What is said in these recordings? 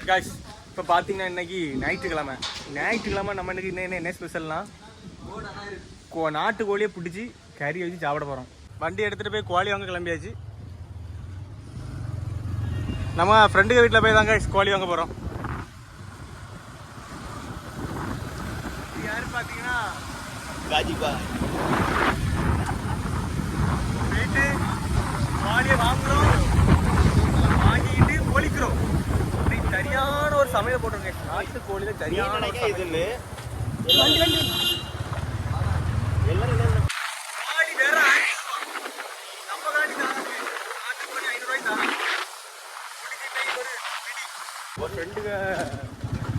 Guys இப்போ பார்த்தீங்கன்னா இன்னைக்கு ஞாயிற்றுக்கிழமை நம்ம இன்னைக்கு என்ன ஸ்பெஷல்னா நாட்டுக்கோழியை பிடிச்சி கறி வச்சு சாப்பிட போகிறோம். வண்டி எடுத்துகிட்டு போய் கோழி வாங்க கிளம்பியாச்சு. நம்ம ஃப்ரெண்டுங்க வீட்டில் போய் தாங்க கோழி வாங்க போகிறோம். யாரு பார்த்தீங்கன்னா காஜிபா போயிட்டு கோழியை வாங்குறோம், வாங்கிட்டு கோழிக்கிறோம். சரியான ஒரு சமையல் போட்டிருக்கேன். நாட்டு கோழியில சரியான இதுன்னு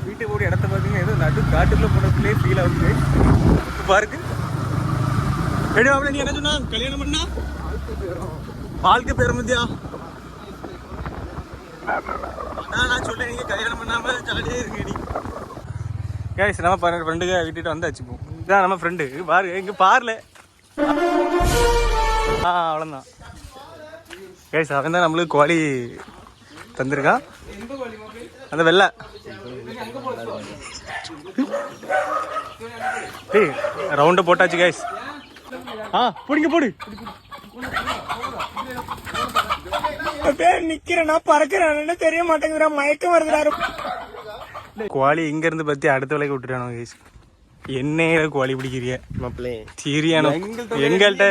வீட்டுக்கு ஒரு இடத்த பார்த்தீங்கன்னா ஏதோ நடு காட்டுக்குள்ள போனதுலேயே ஃபீல் ஆகுது. பாருக்கு ரெடி. நீ என்ன சொன்னா கல்யாணம் பண்ணா வாழ்க்கை பெருமதியா? நான் சொல்ல நீங்க கல்யாணம் பண்ணாம ஜாலியே இருக்கீங்க. கேஸ் நம்ம ஃப்ரெண்டுங்க விட்டுட்டு வந்தாச்சு. இதான் நம்ம ஃப்ரெண்டு பாரு, இங்க பாருல. அவ்வளோதான் கேஸ். அவன் தான் நம்மளுக்கு கோழி தந்திருக்கான், அந்த வெள்ளை. ரவுண்ட போட்டாச்சு கேஸ். பிடிங்க போடு. நிக்கிறேன் நான் பறக்கிறேன் தெரிய மாட்டேங்குறா, மயக்கம் வருதுறாரு. கோழி இங்க இருந்து பத்தி அடுத்த விலைக்கு விட்டுட்டானோ கேஸ். என்னையில கோழி பிடிக்கிறிய சீரியானோ எங்கள்கிட்ட?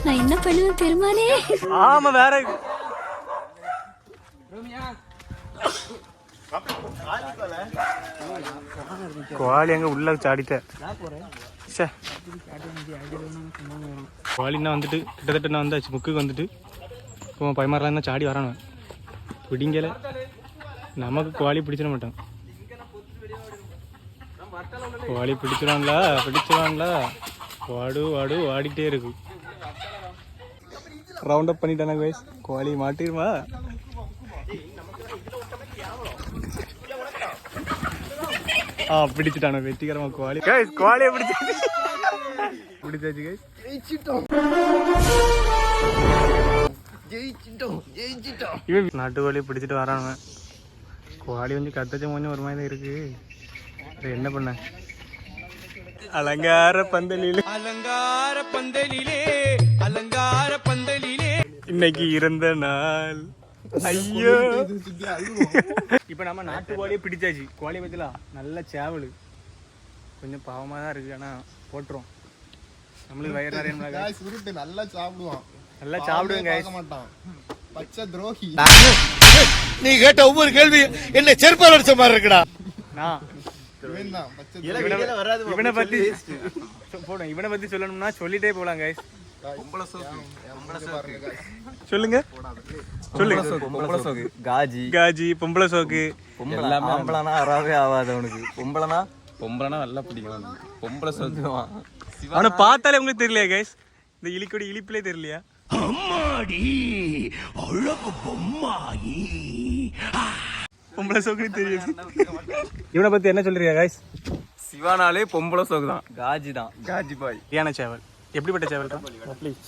நான் என்ன பண்ணுவேன் பெருமானே? ஆமா வேற கோழி அங்க உள்ள சாடிட்ட. கோழின்னா வந்துட்டு கிட்டத்தட்ட நான் வந்தாச்சு, முக்குக்கு வந்துட்டு இப்போ பைமாரெலாம் தான் சாடி வரானுவேன். பிடிங்கல நமக்கு கோழி பிடிச்சிட மாட்டான். கோழி பிடிச்சிருவாங்களா வாடு வாடிட்டே இருக்கு. ரவுண்ட் அப் பண்ணிட்டானா கைஸ். கோழி மாட்டிருமா? பிடிச்சிட்டானோ வெற்றிகரமா கோழி. கோழியை பிடிச்சாச்சு கைஸ். இவன் நாட்டுக்கோழி பிடிச்சிட்டு வரானுங்க. கோழி வந்து கத்தச்ச கொஞ்சம் ஒரு மாதிரி இருக்கு. என்ன பண்ண? அலங்கார பந்தலிலே இன்னைக்கு இருந்த நாள். ஐயோ இப்ப நம்ம நாட்டுக்கோழியை பிடிச்சாச்சு. கோழி பத்திலாம் நல்ல சேவல், கொஞ்சம் பாவமா தான் இருக்கு. ஆனா போட்டுரும், நம்மளுக்கு வயிறு நிறைய. நல்லா சாப்பிடுவோம் பச்சை துரோகி. நீ கேட்ட ஒவ்வொரு கேள்வி என்ன செருப்பால் அடிச்ச மாதிரி இருக்குடா. இவனை பத்தி சொல்லணும்னா சொல்லிட்டே போலாம் கைஸ். சொல்லுங்க காஜி பொம்பளை சோக்கு எல்லாமே ஆம்பளனா அறவே ஆகாது அவனுக்கு. பொம்பளைனா நல்லா பிடிக்கும். பொம்பளை சோக்கு அவனை பார்த்தாலே உங்களுக்கு தெரியலையா கைஸ்? இந்த இலிக்கொடி இலிப்பிலே தெரியலையா? பொம்பளை சோக்கு தெரியுது. இவனை பத்தி என்ன சொல்றியா கைஸ்? சிவானாலே பொம்பளை சோக்கு தான். காஜி பாய். ஏன சேவல் எப்படிப்பட்ட சேவல் தான்?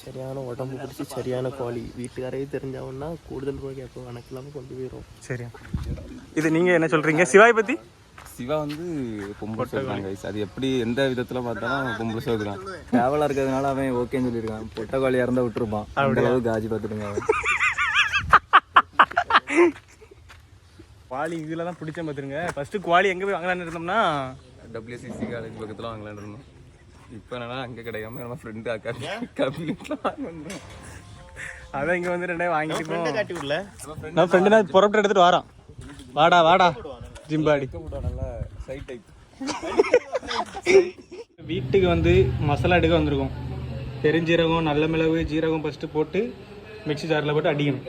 சரியான உடம்பு பிடிச்சி சரியான கோழி. வீட்டுக்காரையே தெரிஞ்சவன்னா கூடுதல் ரூபாய் அப்போ கணக்கில்லாமல் கொண்டு போயிடும். சரியா. இது நீங்க என்ன சொல்றீங்க சிவாய் பத்தி? சிவா வந்து பொம்பளை சோக்கு கைஸ். அது எப்படி எந்த விதத்துல பார்த்தாலும் பொம்பளை சோக்கு தான். சேவலா இருக்கிறதுனால அவன் ஓகேன்னு சொல்லியிருக்கான். பொட்டை கோழியா இருந்தா விட்டுருப்பான். அந்த அளவு காஜி பார்த்துடுங்க அவன். கோழி இதுல தான் பிடிச்ச பார்த்துருங்க. ஃபர்ஸ்ட் கோழி எங்க போய் வாங்கலான்னு இருந்தோம்னா WCC காலேஜ் பக்கத்துல வாங்கலான்னு இருந்தோம். இப்போ என்னன்னா அங்கே கிடைக்காம நம்ம ஃப்ரெண்டு அதான் இங்கே வந்து ரெண்டே வாங்கிட்டு நம்ம ஃப்ரெண்டு நான் புறப்பட்டு எடுத்துட்டு வரான். வாடா ஜிம்பாடி. வீட்டுக்கு வந்து மசாலா எடுக்க வந்திருக்கோம். பெருஞ்சீரகம், நல்ல மிளகு, ஜீரகம் ஃபஸ்ட்டு போட்டு மிக்ஸி ஜாரில் போட்டு அடிக்கணும்.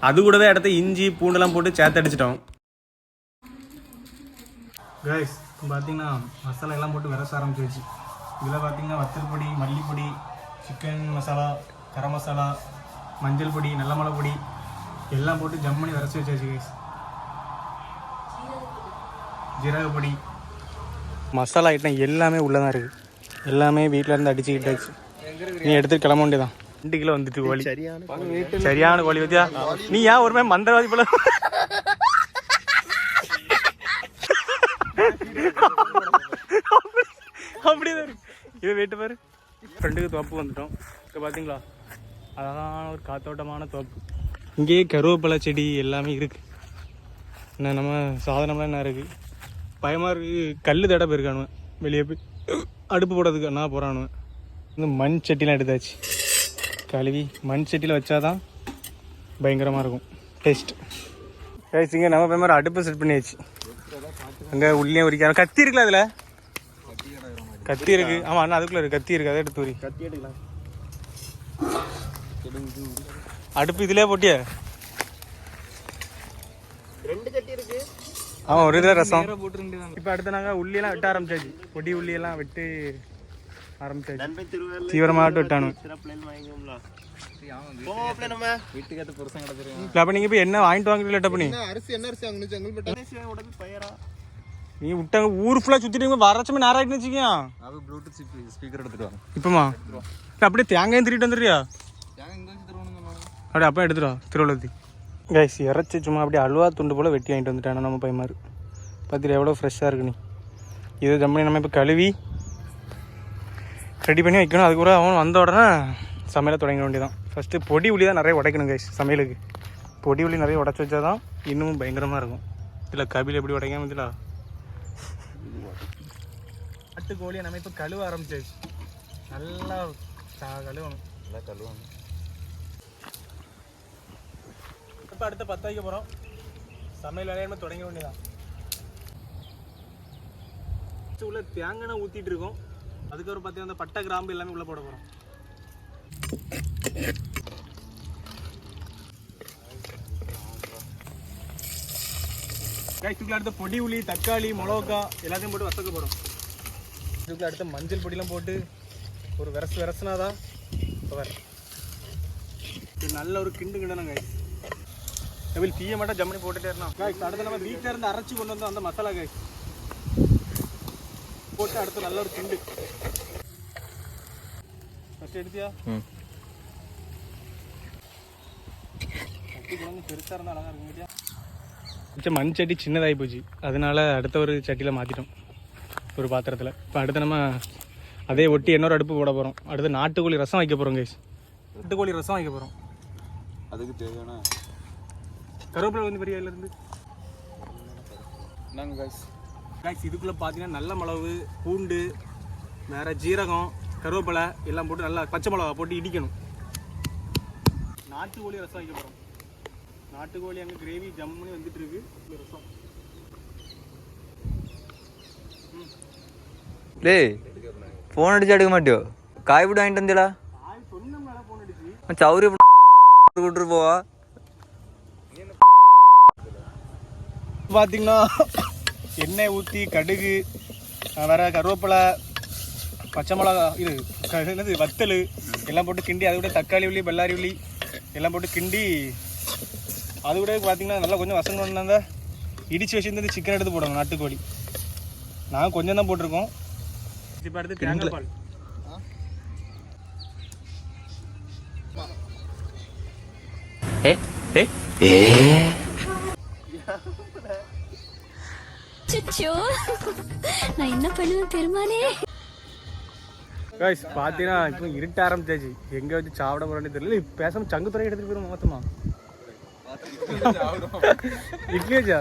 அது கூடவே அடுத்து இஞ்சி பூண்டெல்லாம் போட்டு சேர்த்து அடிச்சிட்டோம். கைஸ் பார்த்தீங்கன்னா மசாலா எல்லாம் போட்டு விரச ஆரம்பிச்சிருச்சு. இதில் பார்த்தீங்கன்னா வத்தல் பொடி, மல்லிப்பொடி, சிக்கன் மசாலா, கரம் மசாலா, மஞ்சள் பொடி, நல்ல மிளகு பொடி எல்லாம் போட்டு ஜம் பண்ணி விரச்சி வச்சாச்சு கைஸ். ஜீரகப்பொடி, மசாலா ஐட்டம் எல்லாமே உள்ளே தான் இருக்குது. எல்லாமே வீட்டில் இருந்து அடிச்சுக்கிட்டாச்சு. நீ எடுத்து கிளம்ப வேண்டியதான். 2 கிலோ வந்துட்டு கோழி. சரியான சரியான கோழி வச்சியா? நீ ஏன் ஒரு மாதிரி மந்திரவாதி போல? அப்படிதான் இருக்கு. இது வெயிட்டு பாரு. ஃப்ரெண்டுக்கு தோப்பு வந்துட்டோம். இப்போ பார்த்தீங்களா அழகான ஒரு காத்தோட்டமான தோப்பு. இங்கேயே கருவேப்பிலை செடி எல்லாமே இருக்குது. என்ன நம்ம சாதனம்லாம் என்ன இருக்குது, பயமாக இருக்குது. கல் தடை போயிருக்கானுவேன் வெளியே போய் அடுப்பு போடுறதுக்கு என்ன போகிறானுவேன். இந்த மண் சட்டிலாம் எடுத்தாச்சு. கழுவி மண் சட்டியில் வச்சாதான் பயங்கரமாக இருக்கும் டேஸ்ட். இங்கே நம்ம போய் மாதிரி அடுப்பு செட் பண்ணியாச்சு. அங்கே உள்ளே உரிக்காம கத்தி இருக்குல்ல, அதில் கத்தி இருக்கு. ஆமாம் அண்ணா அதுக்குள்ளே இருக்குது கத்தி இருக்குது. அதை எடுத்து உரி. கத்தி எடுக்கலாம். அடுப்பு இதிலே போட்டியா? 2 கட்டி இருக்கு. ஆமாம் ஒரு இதில் ரசம் இப்போ அடுத்து நாங்கள் உள்ளியெல்லாம் வெட்ட ஆரம்பிச்சாச்சு. பொடி உள்ளியெல்லாம் வெட்டு ஆரம்பிச்சாச்சு. தீவிரமாகட்டும் வெட்டானு. வீட்டுக்கு புருஷன் கிடச்சிருக்கேன். இல்லை அப்போ நீங்கள் போய் என்ன வாங்கிட்டு வாங்கிட்டு பண்ணி அரிசி என்ன அரிசி அங்கே செங்கல்பட்டு பயிரா நீ விட்டாங்க ஊர் ஃபுல்லாக சுற்றிட்டு வரச்சமே நேரம் ஆகிட்டுன்னு வச்சுக்கியா. அது ப்ளூடூத் ஸ்பீக்கர் எடுத்துட்டு வாங்க. இப்போமா அப்படியே தேங்காயும் திருட்டு வந்துடுறியா? அப்படியே அப்போ எடுத்துருவா திருவள்ளூர்த்தி. கைஸ் இறச்சி சும்மா அப்படியே அல்வா துண்டு போல் வெட்டி வாங்கிட்டு வந்துட்டானா நம்ம பையமாரு. பார்த்துட்டு எவ்வளோ ஃப்ரெஷ்ஷாக இருக்கு. நீ இது ஜம்மி நம்ம இப்போ கழுவி ரெடி பண்ணி வைக்கணும். அதுக்கு கூட அவன் வந்த உடனே சமையலை தொடங்க வேண்டியதான். ஃபஸ்ட்டு பொடி உள்ளி தான் நிறைய உடைக்கணும் கைஸ். சமையலுக்கு பொடி உள்ளி நிறைய உடச்சி வச்சா தான் இன்னமும் பயங்கரமாக இருக்கும். இல்லை கபில் எப்படி உடைக்காம இதில் கோழியை நம்ம இப்போ கழுவ ஆரம்பிச்சாச்சு. நல்லா கழுவணும். நல்லா கழுவணும். இப்போ அடுத்த 10 வைக்க போகிறோம். சமையல் வேலையை தொடங்க வேண்டியதான். உள்ள தேங்காய் ஊற்றிட்டு இருக்கோம். அதுக்கப்புறம் பார்த்தீங்கன்னா அந்த பட்டை கிராம்பு எல்லாமே உள்ளே போட போகிறோம். இதுக்குள்ள அடுத்த பொடி உள்ளி தக்காளி மிளகா எல்லாத்தையும் போட்டு வசக்க போகிறோம். இதுக்குள்ள அடுத்த மஞ்சள் பொடியெலாம் போட்டு ஒரு விரசுனாதான் நல்ல ஒரு கிண்டு கிண்டணும் கைஸ். எப்படி தீய மட்டும் ஜம்மனி போட்டுட்டே இருந்தான் கைஸ். அடுத்து நம்ம வீட்டில் இருந்து அரைச்சி கொண்டு வந்தோம் அந்த மசாலா கைஸ் போட்டு அடுத்து நல்ல ஒரு கிண்டு. ஃபஸ்ட் எடுத்தியா? பெருசாக இருந்தால் அழகாக இருக்கும் இல்லையா? மிச்சம் மண் சட்டி சின்னதாகி போச்சு. அதனால அடுத்த ஒரு சட்டியில் மாற்றிட்டோம் ஒரு பாத்திரத்தில். இப்போ அடுத்து நம்ம அதே ஒட்டி இன்னொரு அடுப்பு போட போகிறோம். அடுத்து நாட்டுக்கோழி ரசம் வைக்க போகிறோம் கைஸ். நாட்டுக்கோழி ரசம் வைக்க போகிறோம். அதுக்கு தேவையான கருவேப்பிலை வந்து பெரிய இருந்து நாங்கள் கைஸ் கைஸ் இதுக்குள்ளே பார்த்தீங்கன்னா நல்ல மிளகு பூண்டு வேறு ஜீரகம் கருவேப்பிலை எல்லாம் போட்டு நல்லா பச்சை மிளகா போட்டு இடிக்கணும். நாட்டுக்கோழி ரசம் வைக்க போகிறோம். நாட்டுக்கோழி அங்கே கிரேவி ஜம்முன்னு வந்துட்டு இருக்கு. ரசம் டேய் ஃபோன் அடிச்சு எடுக்க மாட்டியோ? காய் விட்டு வாங்கிட்டு வந்தீடா. சொன்னோம்னால ஃபோன் அடிச்சு சௌரி கூட்டு போவா. பார்த்தீங்கன்னா எண்ணெய் ஊற்றி கடுகு வேற கருவேப்பிலை பச்சை மிளகா இது என்னது வத்தல் எல்லாம் போட்டு கிண்டி அது கூட தக்காளி உள்ளி பல்லாரி உள்ளி எல்லாம் போட்டு கிண்டி அது கூட பார்த்தீங்கன்னா நல்லா கொஞ்சம் வசங்க வந்தாங்க இடித்து வச்சுருந்து சிக்கன் எடுத்து போடுவோம். நாட்டுக்கோழி நாங்கள் கொஞ்சம் தான் போட்டிருக்கோம். இப்போ அடுத்து தேங்காய் பால் நான் என்ன பண்ணுவேன் பெருமானே. கைஸ் பார்த்தீங்கன்னா இப்போ இருட்ட ஆரம்பிச்சாச்சு. எங்கே வச்சு சாப்பிட போகிறேன்னு தெரியல. பேசாமல் சங்கு துறை எடுத்துகிட்டு போயிடும் மொத்தமா. இட்லியாச்சா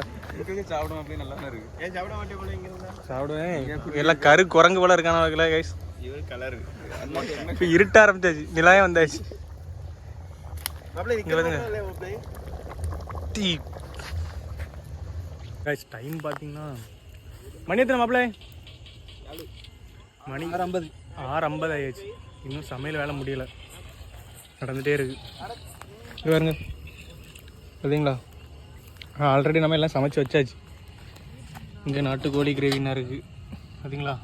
சாப்பிடும் அப்படியே நல்லா இருக்கு. ஏன் சாப்பிட மாட்டேன் போல இங்கே சாப்பிடுவேன். எல்லாம் கரு குரங்கு போல இருக்கான வகையில் கைஸ். இவர் கலர் இப்போ இருட்ட ஆரம்பிச்சாச்சு. நிலாயம் வந்தாச்சு. டீ கைஸ் டைம் பார்த்தீங்கன்னா மணி எத்தனை மாப்பிள்ளை? மணி 6:50 ஆயிடுச்சு. இன்னும் சமையல் வேலை முடியலை, நடந்துகிட்டே இருக்கு. இது பாருங்க பார்த்தீங்களா, ஆல்ரெடி நம்ம எல்லாம் சமைச்சு வச்சாச்சு. இங்கே நாட்டுக்கோழி கிரேவின்னா இருக்குது பார்த்தீங்களா,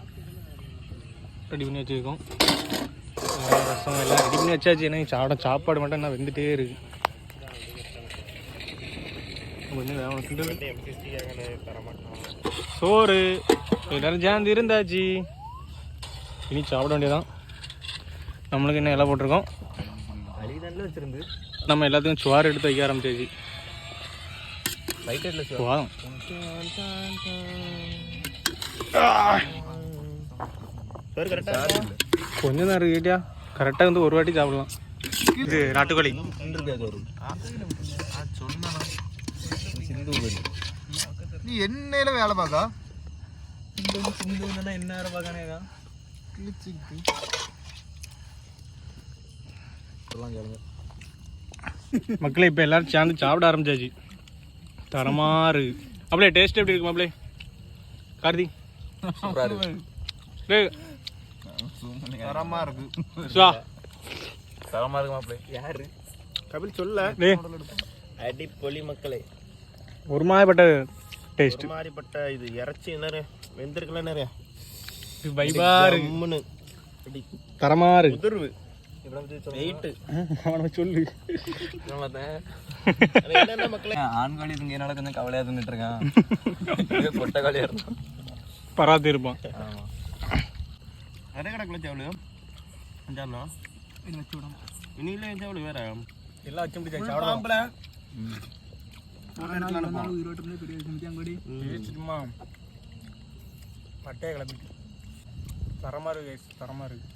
ரெடி பண்ணி வச்சுருக்கோம். ரசம் எல்லாம் ரெடி பண்ணி வச்சாச்சு. ஏன்னா சாப்பாடு மட்டும் என்ன வெந்துகிட்டே இருக்குது. கொஞ்சம் சோறு எல்லாரும் சேர்ந்து இருந்தாச்சு. இனி சாப்பிட வேண்டியதான். நம்மளுக்கு என்ன இலை போட்டிருக்கோம். அழிதானில் வச்சிருந்து நம்ம எல்லாத்துக்கும் சுவார் எடுத்து வைக்க ஆரம்பிச்சாச்சு. ரைட் ஹெட்ல வாங்க. சோறு கரெக்டாக கொஞ்சம் தான் இருக்கு கேட்டியா, கரெக்டாக வந்து ஒரு வாட்டி சாப்பிடலாம். இது நாட்டுக்கோழி. நீ என்னையில வேலை பார்க்கா என்ன வேலை பார்க்கானேக்கா மக்களே இப்போ எல்லாரும் சேர்ந்து சாப்பிட ஆரம்பிச்சாச்சு. தரமா இருக்கு. அப்படியே டேஸ்ட் எப்படி இருக்கு மாப்பிளே? கார்த்தி டேய் தரமா இருக்கு. சுவா தரமாக இருக்கு மாப்பிள்ளை. யாரு கபில் சொல்ல டேய் அடி பொலி மக்களே. ஒரு மாதிரிப்பட்ட டேஸ்ட். ஒரு மாதிரிப்பட்ட இது இறைச்சி நிறைய வெந்திருக்கல நிறைய வைபா இருக்கு. ஜம்முன்னு அடி தரமா இருக்கு. உதிர்வு வெயிட்டு அவனை சொல்லு. என்னென்ன மக்களே ஆண்காளி இதுங்கனால கொஞ்சம் கவலையாக தின்னுட்டு இருக்கான். பொட்டக்காளியாக இருந்தான். பராத்தி இருப்பான். ஆமாம். நிறைய கிடக்குல சேவலு அஞ்சாண்ணா இனியில சேவலு வேற எல்லாம் வச்சு முடிச்சாச்சு. சும்மா பட்டையை கிளப்பிட்டு தரமா இருக்கு guys, தரமா இருக்கு.